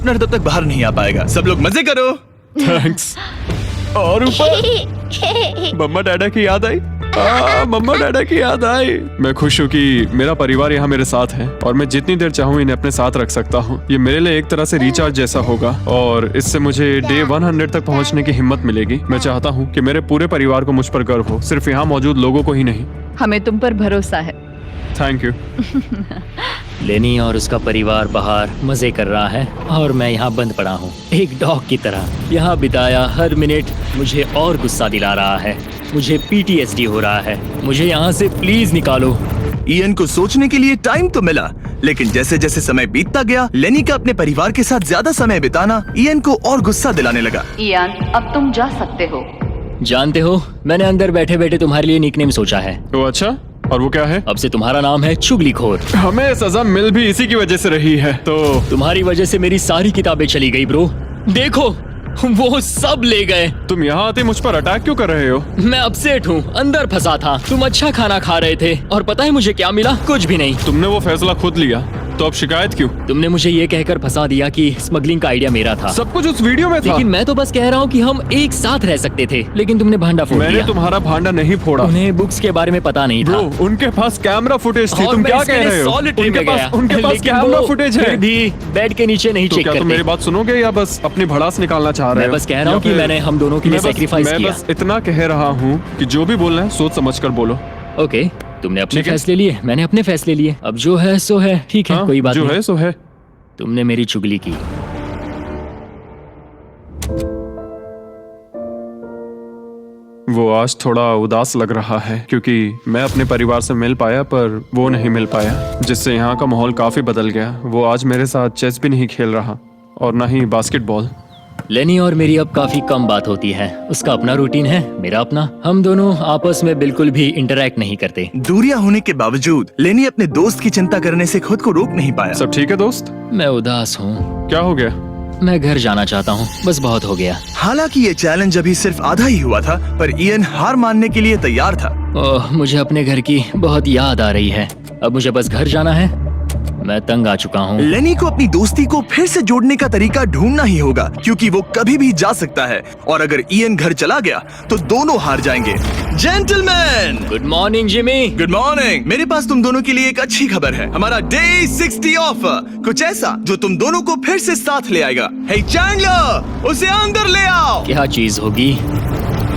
Partner तब तक बाहर नहीं आ पाएगा। सब लोग मजे करो। थैंक्स। और ऊपर मम्मा डैडा की याद आई। मम्मा डैडा की याद आई। मैं खुश हूँ कि मेरा परिवार यहाँ मेरे साथ है और मैं जितनी देर चाहूँ इन्हें अपने साथ रख सकता हूँ। ये मेरे लिए एक तरह से रिचार्ज जैसा होगा और इससे मुझे डे 100 तक पहुँचने की हिम्मत मिलेगी। मैं चाहता हूँ कि मेरे पूरे परिवार को मुझ पर गर्व हो, सिर्फ यहाँ मौजूद लोगों को ही नहीं। हमें तुम पर भरोसा है। Thank you. लेनी और उसका परिवार बाहर मजे कर रहा है और मैं यहाँ बंद पड़ा हूँ एक डॉग की तरह। यहाँ बिताया हर मिनट मुझे और गुस्सा दिला रहा है। मुझे PTSD हो रहा है। मुझे यहाँ से प्लीज निकालो। इयन को सोचने के लिए टाइम तो मिला, लेकिन जैसे जैसे समय बीतता गया, लेनी का अपने परिवार के साथ ज्यादा समय बिताना इयन को और गुस्सा दिलाने लगा। इयान, अब तुम जा सकते हो। जानते हो, मैंने अंदर बैठे बैठे तुम्हारे लिए निकनेम सोचा है। तो अच्छा, और वो क्या है? अब से तुम्हारा नाम है चुगलीखोर। हमें सजा मिल भी इसी की वजह से रही है। तो तुम्हारी वजह से मेरी सारी किताबें चली गई ब्रो। देखो, वो सब ले गए। तुम यहाँ आते मुझ पर अटैक क्यों कर रहे हो? मैं अपसेट हूँ, अंदर फंसा था। तुम अच्छा खाना खा रहे थे और पता है मुझे क्या मिला? कुछ भी नहीं। तुमने वो फैसला खुद लिया, तो अब शिकायत क्यों? तुमने मुझे ये कहकर फंसा दिया कि स्मगलिंग का आइडिया मेरा था। सब कुछ उस वीडियो में था। लेकिन मैं तो बस कह रहा हूँ कि हम एक साथ रह सकते थे, लेकिन तुमने भांडा फोड़ मैंने दिया। तुम्हारा भांडा नहीं फोड़ा। उन्हें बुक्स के बारे में पता नहीं था। ब्रो, उनके पास कैमरा फुटेज थी। और तुम मैं क्या इसके कह लिए रहे हो? solitary में गया। उनके पास लेकिन कैमरा वो फुटेज है। फिर भी बेड के नीचे नहीं तो चेक क्या तुम करते। मेरी बात सुनोगे या बस अपनी भड़ास निकालना चाह रहे मैं हो? बस कह रहा हूँ या कि फिर- मैंने हम दोनों के लिए मैं बस- sacrifice मैं किया। बस इतना कह रहा हूँ कि जो भी बोलना है सोच समझ कर बोलो। ओके, तुमने अपने ठीक है। फैसले लिए, मैंने अपने फैसले लिए। अब जो है सो है। ठीक है, हाँ, कोई बात जो नहीं। है सो है। तुमने मेरी चुगली की। वो आज थोड़ा उदास लग रहा है क्योंकि मैं अपने परिवार से मिल पाया पर वो नहीं मिल पाया, जिससे यहाँ का माहौल काफी बदल गया। वो आज मेरे साथ चेस भी नहीं खेल रहा और ना ही बास्केटबॉल। लेनी और मेरी अब काफी कम बात होती है। उसका अपना रूटीन है, मेरा अपना। हम दोनों आपस में बिल्कुल भी इंटरैक्ट नहीं करते। दूरियां होने के बावजूद लेनी अपने दोस्त की चिंता करने से खुद को रोक नहीं पाया। सब ठीक है दोस्त? मैं उदास हूँ। क्या हो गया? मैं घर जाना चाहता हूँ, बस बहुत हो गया। हालांकि ये चैलेंज अभी सिर्फ आधा ही हुआ था, पर इयन हार मानने के लिए तैयार था। ओह, मुझे अपने घर की बहुत याद आ रही है। अब मुझे बस घर जाना है। मैं तंग आ चुका हूँ। लेनी को अपनी दोस्ती को फिर से जोड़ने का तरीका ढूंढना ही होगा, क्योंकि वो कभी भी जा सकता है और अगर इयन घर चला गया तो दोनों हार जाएंगे। Gentleman, good morning Jimmy. Good morning. मेरे पास तुम दोनों के लिए एक अच्छी खबर है। हमारा डे 60 ऑफर, कुछ ऐसा जो तुम दोनों को फिर से साथ ले आएगा। हे चैंडलर, उसे अंदर ले आओ। क्या चीज होगी?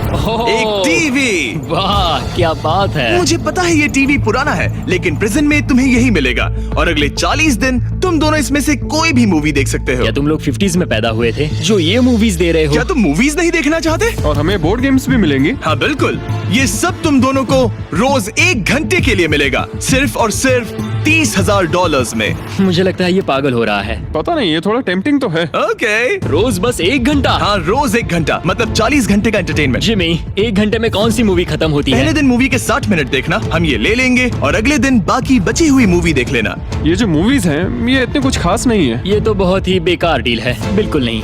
एक टीवी। वाह, क्या बात है। मुझे पता है ये टीवी पुराना है, लेकिन प्रेजेंट में तुम्हें यही मिलेगा और अगले 40 दिन तुम दोनों इसमें से कोई भी मूवी देख सकते हो। क्या तुम लोग 50s में पैदा हुए थे जो ये मूवीज दे रहे हो? क्या तुम मूवीज नहीं देखना चाहते? और हमें बोर्ड गेम्स भी मिलेंगी। हाँ बिल्कुल, ये सब तुम दोनों को रोज 1 घंटे के लिए मिलेगा, सिर्फ और सिर्फ $30,000 में। मुझे लगता है ये पागल हो रहा है। पता नहीं, ये थोड़ा टेम्पटिंग तो है। ओके। रोज बस 1 घंटा? हाँ, रोज 1 घंटा, मतलब 40 घंटे का एंटरटेनमेंट। जिमी, 1 घंटे में कौन सी मूवी खत्म होती पहले है? दिन मूवी के 60 मिनट देखना, हम ये ले लेंगे और अगले दिन बाकी बची हुई मूवी देख लेना। ये जो मूवीज हैं ये इतने कुछ खास नहीं है। ये तो बहुत ही बेकार डील है। बिल्कुल नहीं।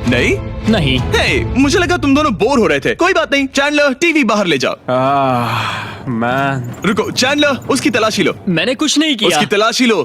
नहीं? नहीं। हे, मुझे लगा तुम दोनों बोर हो रहे थे। कोई बात नहीं, चैंडलर टीवी बाहर ले जाओ। मैन, रुको चैंडलर, उसकी तलाशी लो। मैंने कुछ नहीं किया। उसकी तलाशी लो।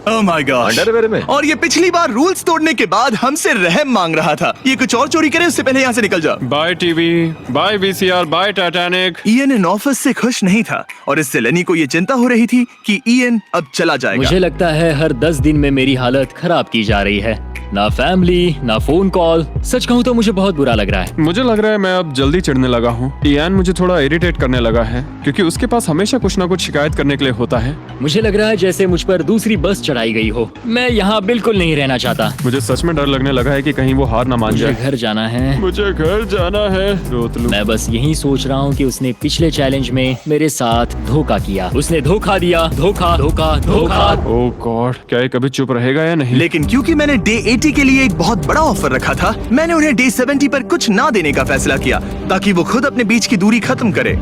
Oh my god. अंडरवेयर में? और ये पिछली बार रूल्स तोड़ने के बाद हमसे रहम मांग रहा था। ये कुछ और चोरी करे उससे पहले यहाँ से निकल जाओ। Bye TV, bye VCR, bye Titanic. Ian इन ऑफिस से खुश नहीं था और इससे लेनी को ये चिंता हो रही थी कि इयन अब चला जाएगा। मुझे लगता है हर 10 दिन में मेरी हालत खराब की जा रही है। ना फैमिली, ना फोन कॉल। सच कहूँ तो मुझे बहुत बुरा लग रहा है। मुझे लग रहा है मैं अब जल्दी चिढ़ने लगा हूँ। इयान मुझे थोड़ा इरिटेट करने लगा है क्योंकि उसके पास हमेशा कुछ ना कुछ शिकायत करने के लिए होता है। मुझे लग रहा है जैसे मुझ पर दूसरी बस चढ़ाई गई हो। मैं यहाँ बिल्कुल नहीं रहना चाहता। मुझे सच में डर लगने लगा है कि कहीं वो हार ना मान मुझे जाए। घर जाना है। मुझे घर जाना है। रोतलू। मैं बस यही सोच रहा हूँ कि उसने पिछले चैलेंज में मेरे साथ धोखा किया। उसने धोखा दिया। धोखा, धोखा, धोखा। ओह गॉड, क्या ये कभी चुप रहेगा या नहीं? लेकिन क्योंकि मैंने डे 80 के लिए एक बहुत बड़ा ऑफर रखा था, मैंने उन्हें डे 70 पर कुछ ना देने का फैसला किया ताकि वो खुद अपने बीच की दूरी खत्म करे।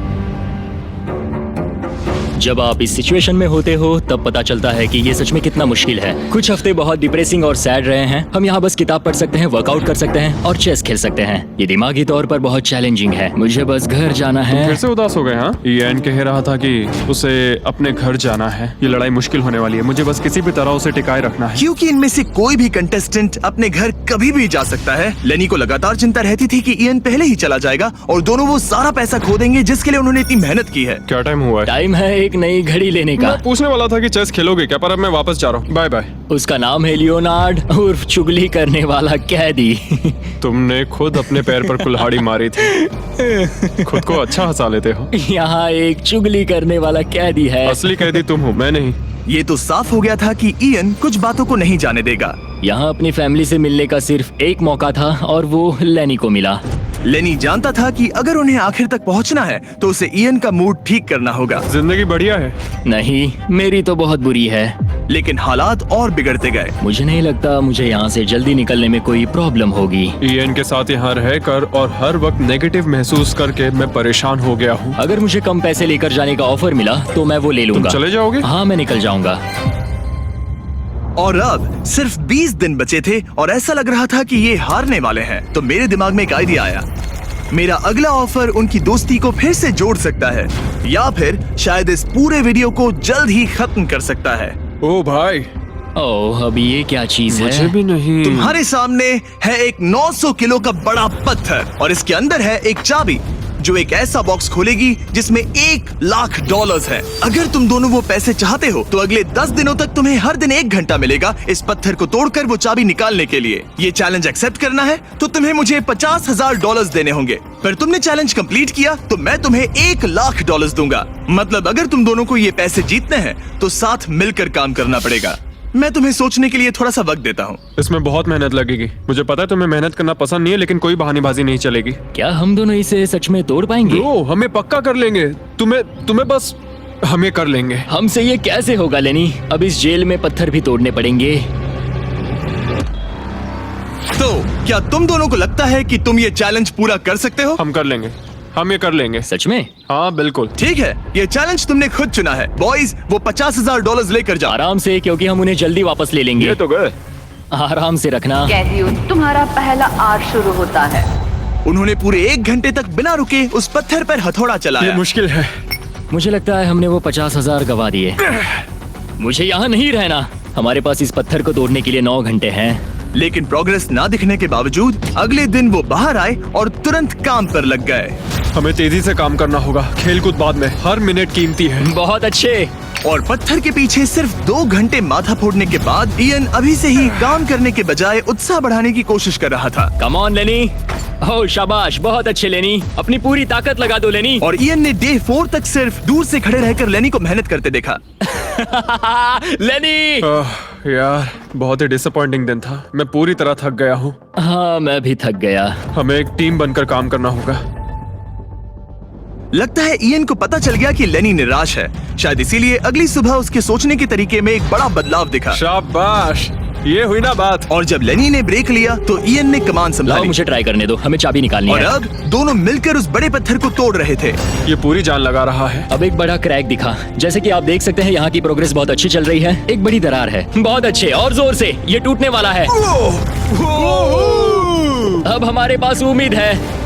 जब आप इस सिचुएशन में होते हो तब पता चलता है कि ये सच में कितना मुश्किल है। कुछ हफ्ते बहुत डिप्रेसिंग और सैड रहे हैं। हम यहाँ बस किताब पढ़ सकते हैं, वर्कआउट कर सकते हैं और चेस खेल सकते हैं। ये दिमागी तौर पर बहुत चैलेंजिंग है। मुझे बस घर जाना है। फिर से उदास हो गए? हाँ, ईएन कह रहा था कि उसे अपने घर जाना है। ये लड़ाई मुश्किल होने वाली है। मुझे बस किसी भी तरह उसे टिकाए रखना है। क्योंकि इनमें से कोई भी कंटेस्टेंट अपने घर कभी भी जा सकता है। लेनी को लगातार चिंता रहती थी कि ईएन पहले ही चला जाएगा और दोनों वो सारा पैसा खो देंगे जिसके लिए उन्होंने इतनी मेहनत की है। क्या टाइम हुआ है? टाइम है एक नई घड़ी लेने का। मैं पूछने वाला था कि चेस खेलोगे क्या, पर अब मैं वापस जा रहा हूँ। Bye bye. उसका नाम है लियोनार्ड उर्फ चुगली करने वाला कैदी। तुमने खुद अपने पैर पर कुल्हाड़ी मारी थी। खुद को अच्छा हंसा लेते हो। यहाँ एक चुगली करने वाला कैदी है। असली कैदी तुम हो, मैं नहीं। ये तो साफ हो गया था कि ईएन कुछ बातों को नहीं जाने देगा। यहाँ अपनी फैमिली से मिलने का सिर्फ एक मौका था और वो लेनी को मिला। लेनी जानता था कि अगर उन्हें आखिर तक पहुंचना है तो उसे ईएन का मूड ठीक करना होगा। जिंदगी बढ़िया है। नहीं, मेरी तो बहुत बुरी है। लेकिन हालात और बिगड़ते गए। मुझे नहीं लगता मुझे यहाँ से जल्दी निकलने में कोई प्रॉब्लम होगी। ईएन के साथ यहाँ रहकर और हर वक्त नेगेटिव महसूस करके मैं परेशान हो गया हूँ। अगर मुझे कम पैसे लेकर जाने का ऑफर मिला तो मैं वो ले तुम लूंगा। चले जाओगे? हाँ, मैं निकल जाऊंगा। और अब सिर्फ 20 दिन बचे थे और ऐसा लग रहा था कि ये हारने वाले हैं। तो मेरे दिमाग में एक आइडिया आया। मेरा अगला ऑफर उनकी दोस्ती को फिर से जोड़ सकता है या फिर शायद इस पूरे वीडियो को जल्द ही खत्म कर सकता है। ओ भाई, ओह, अभी ये क्या चीज है? मुझे भी नहीं। तुम्हारे सामने है एक 900 किलो का बड़ा पत्थर और इसके अंदर है एक चाबी जो एक ऐसा बॉक्स खोलेगी जिसमें $1,00,000 है। अगर तुम दोनों वो पैसे चाहते हो तो अगले 10 दिनों तक तुम्हें हर दिन 1 घंटा मिलेगा इस पत्थर को तोड़कर वो चाबी निकालने के लिए। ये चैलेंज एक्सेप्ट करना है तो तुम्हें मुझे $50,000 देने होंगे। पर तुमने चैलेंज कंप्लीट किया तो मैं तुम्हें $1,00,000 दूंगा। मतलब अगर तुम दोनों को ये पैसे जीतने हैं तो साथ मिलकर काम करना पड़ेगा। मैं तुम्हें सोचने के लिए थोड़ा सा वक्त देता हूँ। इसमें बहुत मेहनत लगेगी। मुझे पता है तुम्हें मेहनत करना पसंद नहीं है, लेकिन कोई बहानेबाजी नहीं चलेगी। क्या हम दोनों इसे सच में तोड़ पाएंगे? ब्रो, हमें पक्का कर लेंगे। तुम्हें बस हमें कर लेंगे। हमसे ये कैसे होगा लेनी? अब इस जेल में पत्थर भी तोड़ने पड़ेंगे। तो क्या तुम दोनों को लगता है कि तुम ये चैलेंज पूरा कर सकते हो? हम कर लेंगे। हम ये कर लेंगे। सच में? हाँ बिल्कुल। ठीक है, ये चैलेंज तुमने खुद चुना है। बॉयज, वो $50,000 लेकर जाओ। आराम से, क्योंकि हम उन्हें जल्दी वापस ले लेंगे। ये तो गए। आराम से रखना। कैदियों, तुम्हारा पहला आर शुरू होता है। उन्होंने पूरे 1 घंटे तक बिना रुके उस पत्थर पर हथौड़ा ये चलाया। मुश्किल है। मुझे लगता है हमने वो 50,000 गवा दिए। मुझे यहाँ नहीं रहना। हमारे पास इस पत्थर को तोड़ने के लिए 9 घंटे हैं। लेकिन प्रोग्रेस ना दिखने के बावजूद अगले दिन वो बाहर आए और तुरंत काम पर लग गए। हमें तेजी से काम करना होगा। खेलकूद बाद में, हर मिनट कीमती है। बहुत अच्छे। और पत्थर के पीछे सिर्फ 2 घंटे माथा फोड़ने के बाद ईएन अभी से ही काम करने के बजाय उत्साह बढ़ाने की कोशिश कर रहा था। कम ऑन लेनी। ओह शाबाश, बहुत अच्छे लेनी। अपनी पूरी ताकत लगा दो लेनी। और ईएन ने डे 4 तक सिर्फ दूर से खड़े रहकर लेनी को मेहनत करते देखा। लेनी। यार, बहुत ही डिसअपॉइंटिंग दिन था। मैं पूरी तरह थक गया हूँ। हाँ, मैं भी थक गया। हमें एक टीम बनकर काम करना होगा। लगता है ईएन को पता चल गया कि लेनी निराश है। शायद इसीलिए अगली सुबह उसके सोचने के तरीके में एक बड़ा बदलाव दिखा। शाबाश, ये हुई ना बात। और जब लेनी ने ब्रेक लिया तो ईएन ने कमान लाओ, संभाली। मुझे ट्राई करने दो। हमें चाबी निकालनी और है। अब दोनों मिलकर उस बड़े पत्थर को तोड़ रहे थे। ये पूरी जान लगा रहा है। अब एक बड़ा क्रैक दिखा। जैसे कि आप देख सकते हैं, यहाँ की प्रोग्रेस बहुत अच्छी चल रही है। एक बड़ी दरार है। बहुत अच्छे, और जोर से। ये टूटने वाला है। अब हमारे पास उम्मीद है।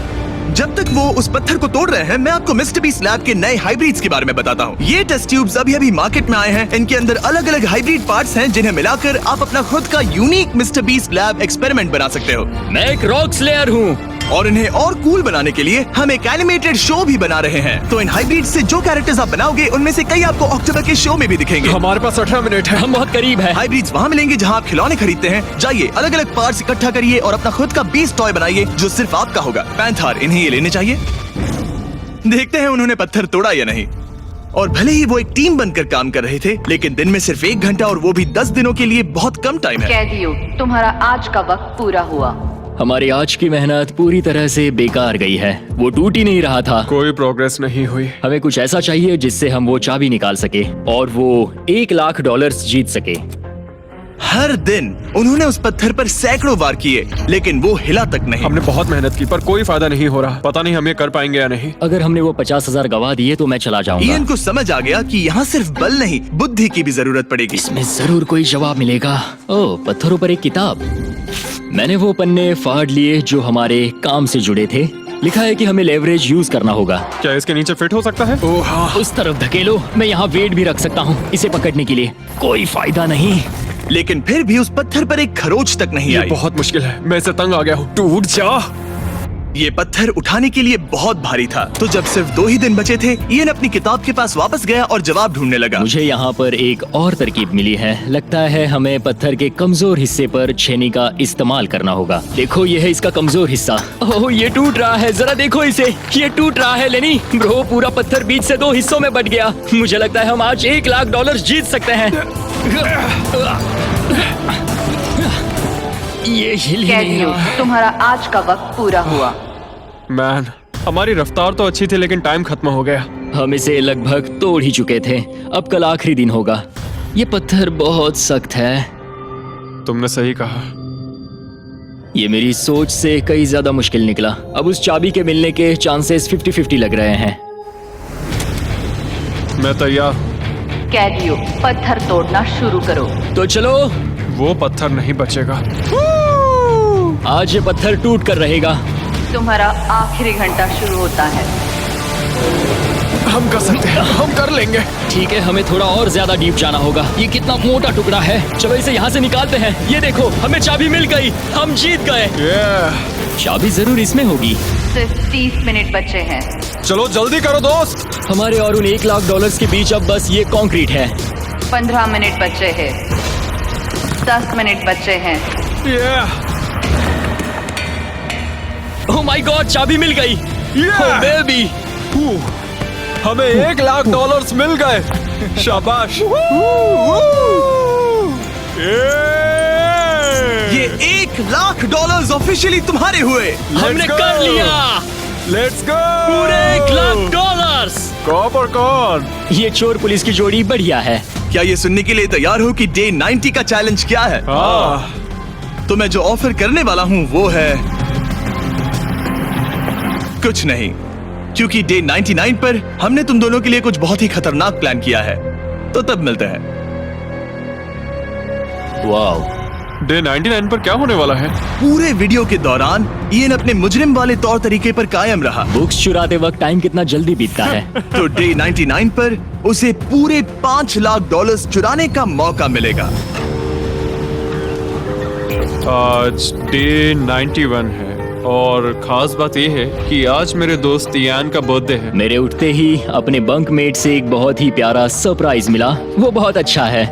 जब तक वो उस पत्थर को तोड़ रहे हैं, मैं आपको मिस्टर बीस्ट लैब के नए हाइब्रिड्स के बारे में बताता हूँ। ये टेस्ट ट्यूब्स अभी मार्केट में आए हैं। इनके अंदर अलग अलग हाइब्रिड पार्ट्स हैं जिन्हें मिलाकर आप अपना खुद का unique mister beast lab experiment बना सकते हो। मैं एक रॉक स्लेयर हूँ। और इन्हें और कूल बनाने के लिए हम एक एनिमेटेड शो भी बना रहे हैं। तो इन हाइब्रिड से जो कैरेक्टर्स आप बनाओगे उनमें से कई आपको अक्टूबर के शो में भी दिखेंगे। हमारे पास 18 मिनट है। हम बहुत करीब है। हाइब्रिड्स वहाँ मिलेंगे जहाँ आप खिलौने खरीदते हैं। जाइए, अलग अलग पार्ट्स इकट्ठा करिए और अपना खुद का बीस्ट टॉय बनाइए जो सिर्फ आपका होगा। पैंथर, इन्हें ये लेने चाहिए। देखते हैं उन्होंने पत्थर तोड़ा या नहीं। और भले ही वो एक टीम बनकर काम कर रहे थे, लेकिन दिन में सिर्फ 1 घंटा और वो भी 10 दिनों के लिए बहुत कम टाइम है। कैदियों, तुम्हारा आज का वक्त पूरा हुआ। हमारी आज की मेहनत पूरी तरह से बेकार गई है। वो टूट ही नहीं रहा था। कोई प्रोग्रेस नहीं हुई। हमें कुछ ऐसा चाहिए जिससे हम वो चाबी निकाल सके और वो $1,00,000 जीत सके। हर दिन उन्होंने उस पत्थर पर सैकड़ों वार किए, लेकिन वो हिला तक नहीं। हमने बहुत मेहनत की पर कोई फायदा नहीं हो रहा। पता नहीं हम ये कर पाएंगे या नहीं। अगर हमने वो 50,000 गवा दिए तो मैं चला जाऊंगा। इयन को समझ आ गया कि यहाँ सिर्फ बल नहीं, बुद्धि की भी जरूरत पड़ेगी। इसमें जरूर कोई जवाब मिलेगा। ओह, पत्थरों पर एक किताब। मैंने वो पन्ने फाड़ लिए जो हमारे काम से जुड़े थे। लिखा है कि हमें लेवरेज यूज करना होगा। क्या इसके नीचे फिट हो सकता है? ओह हाँ। उस तरफ धकेलो, मैं यहाँ वेट भी रख सकता हूँ इसे पकड़ने के लिए। कोई फायदा नहीं। लेकिन फिर भी उस पत्थर पर एक खरोच तक नहीं ये आई। बहुत मुश्किल है, मैं इससे तंग आ गया हूँ। टूट जा। ये पत्थर उठाने के लिए बहुत भारी था। तो जब सिर्फ 2 ही दिन बचे थे, इयन अपनी किताब के पास वापस गया और जवाब ढूंढने लगा। मुझे यहाँ पर एक और तरकीब मिली है। लगता है हमें पत्थर के कमजोर हिस्से पर छेनी का इस्तेमाल करना होगा। देखो, ये है इसका कमजोर हिस्सा। ओह, ये टूट रहा है, जरा देखो इसे। ये टूट रहा है लेनी। ब्रो, पूरा पत्थर बीच से 2 हिस्सों में बट गया। मुझे लगता है हम आज $1,00,000 जीत सकते हैं। ये हिल ही नहीं कैदियों, रहा। तुम्हारा आज का वक्त पूरा हुआ। मैन, हमारी रफ्तार तो अच्छी थी लेकिन टाइम खत्म हो गया। हम इसे लगभग तोड़ ही चुके थे। अब कल आखिरी दिन होगा। ये पत्थर बहुत सख्त है। तुमने सही कहा। ये मेरी सोच से कई ज्यादा मुश्किल निकला। अब उस चाबी के मिलने के चांसेस 50-50 लग रहे हैं। मैं तैयार हूँ। कैदियों, पत्थर तोड़ना शुरू करो। तो चलो, वो पत्थर नहीं बचेगा। आज ये पत्थर टूट कर रहेगा। तुम्हारा आखिरी घंटा शुरू होता है। हम कर सकते हैं, हम कर लेंगे। ठीक है, हमें थोड़ा और ज्यादा डीप जाना होगा। ये कितना मोटा टुकड़ा है। चलो इसे यहाँ से निकालते हैं। ये देखो, हमें चाबी मिल गई। हम जीत गए। चाबी जरूर इसमें होगी। सिर्फ 30 मिनट बचे हैं। चलो जल्दी करो दोस्त। हमारे और उन $1,00,000 के बीच अब बस ये कंक्रीट है। 15 मिनट बचे हैं। 10 मिनट बचे हैं। ओह माय गॉड, चाबी मिल गई। ओह बेबी, हमें $1,00,000 मिल गए। शाबाश। ये $1,00,000 ऑफिशियली तुम्हारे हुए। हमने कर लिया। Let's go. पूरे $1,00,000। कॉप और कौन? ये चोर पुलिस की जोड़ी बढ़िया है। क्या ये सुनने के लिए तैयार हो कि डे 90 का चैलेंज क्या है? तो मैं जो ऑफर करने वाला हूँ वो है कुछ नहीं, क्योंकि डे 99 पर हमने तुम दोनों के लिए कुछ बहुत ही खतरनाक प्लान किया है। तो तब मिलते हैं। वाओ, डे 99 पर क्या होने वाला है? पूरे वीडियो के दौरान इयन अपने मुजरिम वाले तौर तरीके पर कायम रहा। बुक्स चुराते वक्त टाइम कितना जल्दी बीतता है। तो डे 99 पर उसे पूरे $5,00,000 चुराने का मौका मिलेगा। आज डे 91 है और खास बात यह है कि आज मेरे दोस्त इयान का बर्थडे है। मेरे उठते ही अपने बंकमेट से एक बहुत ही प्यारा सरप्राइज मिला। वो बहुत अच्छा है।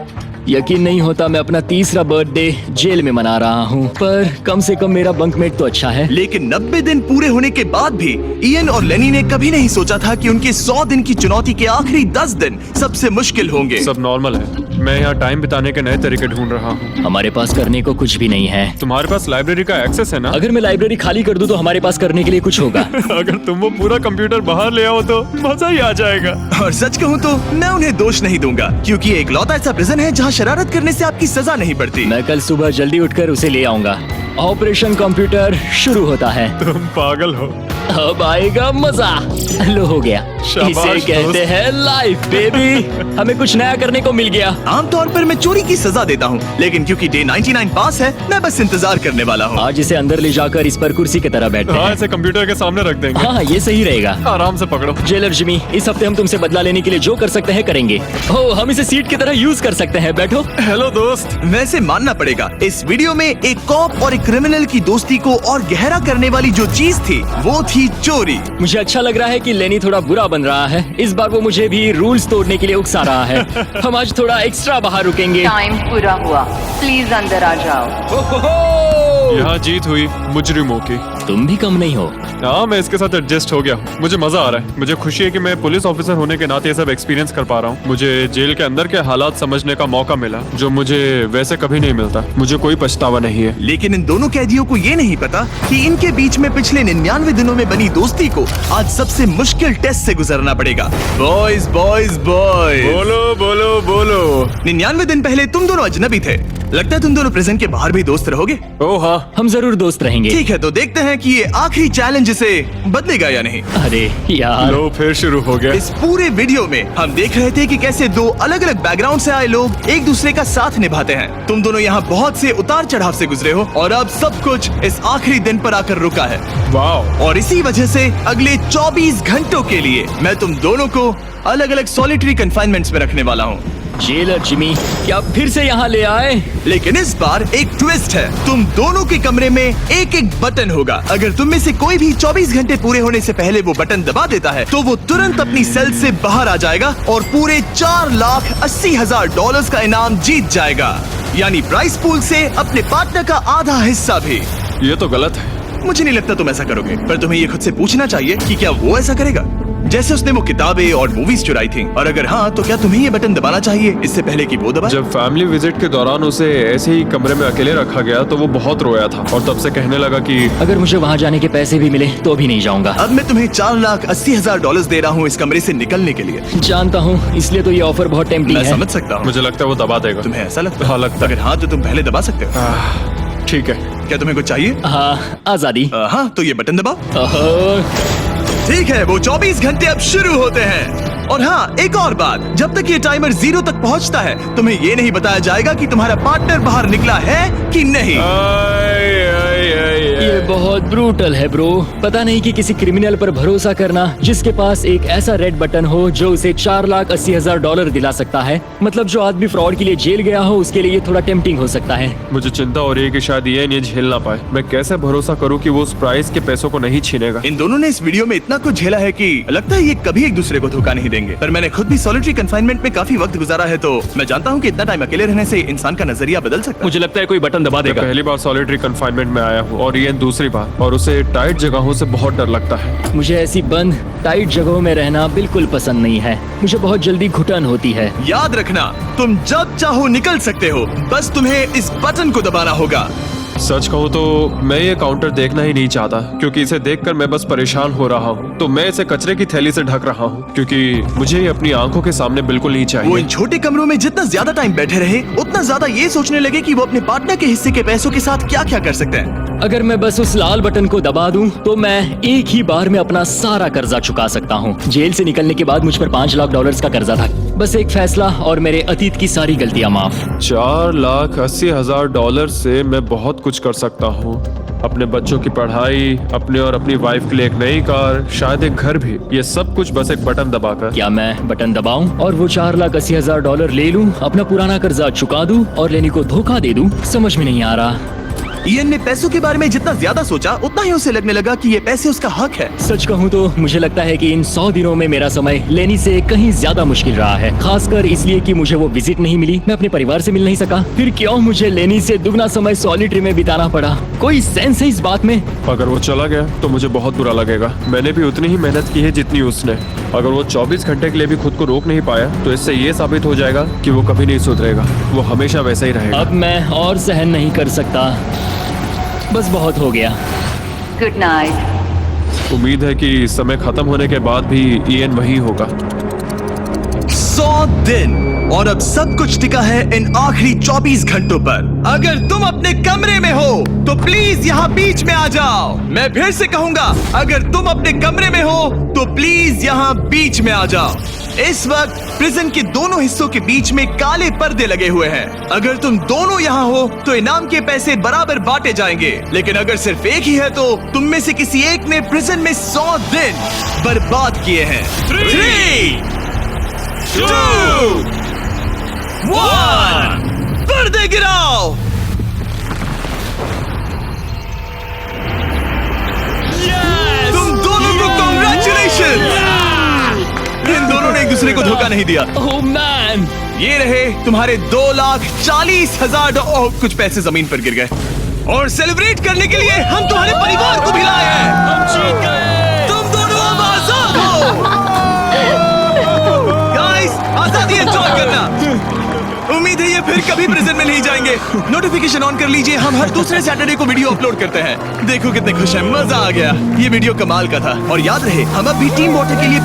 यकीन नहीं होता मैं अपना 3रा बर्थडे जेल में मना रहा हूँ, पर कम से कम मेरा बंकमेट तो अच्छा है। लेकिन 90 दिन पूरे होने के बाद भी इयन और लेनी ने कभी नहीं सोचा था कि उनके 100 दिन की चुनौती के आखिरी 10 दिन सबसे मुश्किल होंगे। सब नॉर्मल है। मैं यहाँ टाइम बिताने के नए तरीके ढूंढ रहा हूँ। हमारे पास करने को कुछ भी नहीं है। तुम्हारे पास लाइब्रेरी का एक्सेस है ना? अगर मैं लाइब्रेरी खाली कर दूं तो हमारे पास करने के लिए कुछ होगा। अगर तुम वो पूरा कंप्यूटर बाहर ले आओ तो मजा ही आ जाएगा। और सच कहूँ तो मैं उन्हें दोष नहीं दूंगा, क्योंकि ये इकलौता ऐसा प्रिजन है जहाँ शरारत करने से आपकी सजा नहीं पड़ती। मैं कल सुबह जल्दी उठकर उसे ले आऊंगा। ऑपरेशन कंप्यूटर शुरू होता है। तुम पागल हो। अब आएगा मजा। लो, हो गया। शाबाश इसे कहते दोस्त। हैं लाइफ बेबी। हमें कुछ नया करने को मिल गया। आमतौर पर मैं चोरी की सजा देता हूँ, लेकिन क्योंकि डे 99 पास है, मैं बस इंतजार करने वाला हूँ। आज इसे अंदर ले जाकर इस पर कुर्सी की तरह बैठते हाँ, हैं। इसे कंप्यूटर के सामने रख देंगे। हाँ, ये सही रहेगा। आराम से पकड़ो। जेलर जिमी, इस हफ्ते हम तुमसे बदला लेने के लिए जो कर सकते हैं करेंगे। ओह, हम इसे सीट की तरह यूज कर सकते हैं। बैठो। हेलो दोस्त। वैसे मानना पड़ेगा, इस वीडियो में एक कॉप और एक क्रिमिनल की दोस्ती को और गहरा करने वाली जो चीज थी वो थी चोरी। मुझे अच्छा लग रहा है कि लेनी थोड़ा बुरा बन रहा है। इस बार वो मुझे भी रूल्स तोड़ने के लिए उकसा रहा है। हम आज थोड़ा एक्स्ट्रा बाहर रुकेंगे। टाइम पूरा हुआ। प्लीज अंदर आ जाओ। यहाँ जीत हुई मुजरिमों की। तुम भी कम नहीं हो। हाँ, मैं इसके साथ एडजस्ट हो गया हूँ। मुझे मजा आ रहा है। मुझे खुशी है कि मैं पुलिस ऑफिसर होने के नाते ये सब एक्सपीरियंस कर पा रहा हूँ। मुझे जेल के अंदर के हालात समझने का मौका मिला, जो मुझे वैसे कभी नहीं मिलता। मुझे कोई पछतावा नहीं है। लेकिन इन दोनों कैदियों को ये नहीं पता कि इनके बीच में पिछले 99 दिनों में बनी दोस्ती को आज सबसे मुश्किल टेस्ट से गुजरना पड़ेगा। बॉयज बॉयज बॉयज, बोलो बोलो बोलो। 99 दिन पहले तुम दोनों अजनबी थे, लगता है तुम दोनों प्रिजन के बाहर भी दोस्त रहोगे। ओ हाँ, हम जरूर दोस्त रहेंगे। ठीक है, तो देखते हैं कि ये आखिरी चैलेंज इसे बदलेगा या नहीं। अरे यार, लो फिर शुरू हो गया। इस पूरे वीडियो में हम देख रहे थे कि कैसे दो अलग अलग बैकग्राउंड से आए लोग एक दूसरे का साथ निभाते हैं। तुम दोनों यहाँ बहुत से उतार चढ़ाव से गुजरे हो और अब सब कुछ इस आखिरी दिन पर आकर रुका है। वाह, और इसी वजह से अगले 24 घंटों के लिए मैं तुम दोनों को अलग अलग सॉलिटरी कन्फाइनमेंट्स में रखने वाला हूँ। जेलर जिमी, क्या फिर से यहाँ ले आए? लेकिन इस बार एक ट्विस्ट है। तुम दोनों के कमरे में एक एक बटन होगा। अगर तुम में से कोई भी 24 घंटे पूरे होने से पहले वो बटन दबा देता है तो वो तुरंत अपनी सेल से बाहर आ जाएगा और पूरे $4,80,000 का इनाम जीत जाएगा, यानी प्राइस पूल से अपने पार्टनर का आधा हिस्सा भी। ये तो गलत है। मुझे नहीं लगता तुम ऐसा करोगे, पर तुम्हें ये खुद से पूछना चाहिए कि क्या वो ऐसा करेगा, जैसे उसने वो किताबें और मूवीज चुराई थी। और अगर हाँ, तो क्या तुम्हें ये बटन दबाना चाहिए इससे पहले कि वो दबाए? जब फैमिली विजिट के दौरान उसे ऐसे ही कमरे में अकेले रखा गया तो वो बहुत रोया था और तब से कहने लगा कि अगर मुझे वहाँ जाने के पैसे भी मिले तो भी नहीं जाऊंगा। अब मैं तुम्हें $4,80,000 दे रहा हूँ इस कमरे से निकलने के लिए। जानता हूँ, इसलिए तो ये ऑफर बहुत टेम्पटिंग मैं है। समझ सकता हूँ। मुझे लगता है वो दबा देगा। तुम्हें ऐसा लगता है? हाँ, लगता है। अगर हाँ, तो तुम पहले दबा सकते हो। ठीक है। क्या तुम्हें कुछ चाहिए? हाँ, आजादी। हाँ, तो ये बटन दबाओ। ओहो, ठीक है, वो 24 घंटे अब शुरू होते हैं। और हाँ, एक और बात, जब तक ये टाइमर 0 तक पहुंचता है तुम्हें ये नहीं बताया जाएगा कि तुम्हारा पार्टनर बाहर निकला है कि नहीं। ये बहुत ब्रूटल है ब्रो। पता नहीं कि किसी क्रिमिनल पर भरोसा करना जिसके पास एक ऐसा रेड बटन हो जो उसे $4,80,000 दिला सकता है। मतलब जो आदमी फ्रॉड के लिए जेल गया हो उसके लिए ये थोड़ा टेम्पटिंग हो सकता है। मुझे चिंता हो रही है कि शायद ये झेल ना पाए। मैं कैसे भरोसा करूं कि वो उस प्राइस के पैसों को नहीं छीनेगा। इन दोनों ने इस वीडियो में इतना कुछ झेला है कि लगता है ये कभी एक दूसरे को धोखा नहीं देंगे। पर मैंने खुद भी सॉलिटरी कन्फाइनमेंट में काफी वक्त गुजारा है, तो मैं जानता हूँ कि इतना टाइम अकेले रहने से इंसान का नजरिया बदल सकता है। मुझे लगता है कोई बटन दबा मैं देगा। पहली बार सॉलिटरी कंफाइनमेंट में आया हूँ और ये दूसरी बार, और उसे टाइट जगहों से बहुत डर लगता है। मुझे ऐसी बंद टाइट जगहों में रहना बिल्कुल पसंद नहीं है। मुझे बहुत जल्दी घुटन होती है। याद रखना, तुम जब चाहो निकल सकते हो, बस तुम्हें इस बटन को दबाना होगा। सच कहूँ तो मैं ये काउंटर देखना ही नहीं चाहता, क्योंकि इसे देखकर मैं बस परेशान हो रहा हूँ। तो मैं इसे कचरे की थैली से ढक रहा हूँ, क्योंकि मुझे ये अपनी आंखों के सामने बिल्कुल नहीं वो चाहिए। इन छोटे कमरों में जितना ज्यादा टाइम बैठे रहे उतना ज्यादा ये सोचने लगे कि वो अपने पार्टनर के हिस्से के पैसों के साथ क्या क्या कर सकते हैं। अगर मैं बस उस लाल बटन को दबा दूं, तो मैं एक ही बार में अपना सारा कर्जा चुका सकता हूं। जेल से निकलने के बाद मुझ पर $5 लाख का कर्जा था। बस एक फैसला और मेरे अतीत की सारी गलतियां माफ। $4,80,000 से मैं बहुत कुछ कर सकता हूँ। अपने बच्चों की पढ़ाई, अपने और अपनी वाइफ के लिए एक नई कार, शायद एक घर भी। ये सब कुछ बस एक बटन दबाकर। क्या मैं बटन दबाऊं और वो $4,80,000 ले लूं, अपना पुराना कर्जा चुका दूं और लेनी को धोखा दे दूं? समझ में नहीं आ रहा। इयन ने पैसों के बारे में जितना ज्यादा सोचा उतना ही उसे लगने लगा कि ये पैसे उसका हक है। सच कहूं तो मुझे लगता है कि इन 100 दिनों में मेरा समय लेनी से कहीं ज्यादा मुश्किल रहा है, खासकर इसलिए कि मुझे वो विजिट नहीं मिली, मैं अपने परिवार से मिल नहीं सका। फिर क्यों मुझे लेनी से दुगना समय सॉलिटरी में बिताना पड़ा? कोई सेंस है इस बात में? अगर वो चला गया तो मुझे बहुत बुरा लगेगा। मैंने भी उतनी ही मेहनत की है जितनी उसने। अगर वो 24 घंटे के लिए भी खुद को रोक नहीं पाया तो इससे ये साबित हो जाएगा कि वो कभी नहीं सुधरेगा। वो हमेशा वैसा ही रहेगा। अब मैं और सहन नहीं कर सकता, बस बहुत हो गया। Good night. उम्मीद है कि समय खत्म होने के बाद भी इयन वही होगा। 100 दिन और अब सब कुछ टिका है इन आखिरी 24 घंटों पर। अगर तुम अपने कमरे में हो तो प्लीज यहाँ बीच में आ जाओ। मैं फिर से कहूंगा, अगर तुम अपने कमरे में हो तो प्लीज यहाँ बीच में आ जाओ। इस वक्त प्रिजन के दोनों हिस्सों के बीच में काले पर्दे लगे हुए हैं। अगर तुम दोनों यहाँ हो तो इनाम के पैसे बराबर बांटे जाएंगे, लेकिन अगर सिर्फ एक ही है तो तुम में से किसी एक ने प्रिजन में 100 दिन बर्बाद किए हैं। 3, 2, 1, पर्दे गिराओ। तुम दोनों को कांग्रेचुलेशन। इन दोनों ने एक दूसरे को धोखा नहीं दिया। ओह मैन, ये रहे तुम्हारे $2,40,000। कुछ पैसे जमीन पर गिर गए और सेलिब्रेट करने के लिए हम तुम्हारे परिवार को भी लाए हैं। हम जीत गए। तुम दोनों अब आजाद हो। गाइस, आजादी एंजॉय करना। उम्मीद है ये फिर कभी प्रिजन में नहीं जाएंगे। नोटिफिकेशन ऑन कर लीजिए, हम हर दूसरे सैटरडे को वीडियो अपलोड करते हैं। देखो कितने खुश हैं, मजा आ गया। ये वीडियो कमाल का था। और याद रहे, हम अब भी टीम वॉटर के लिए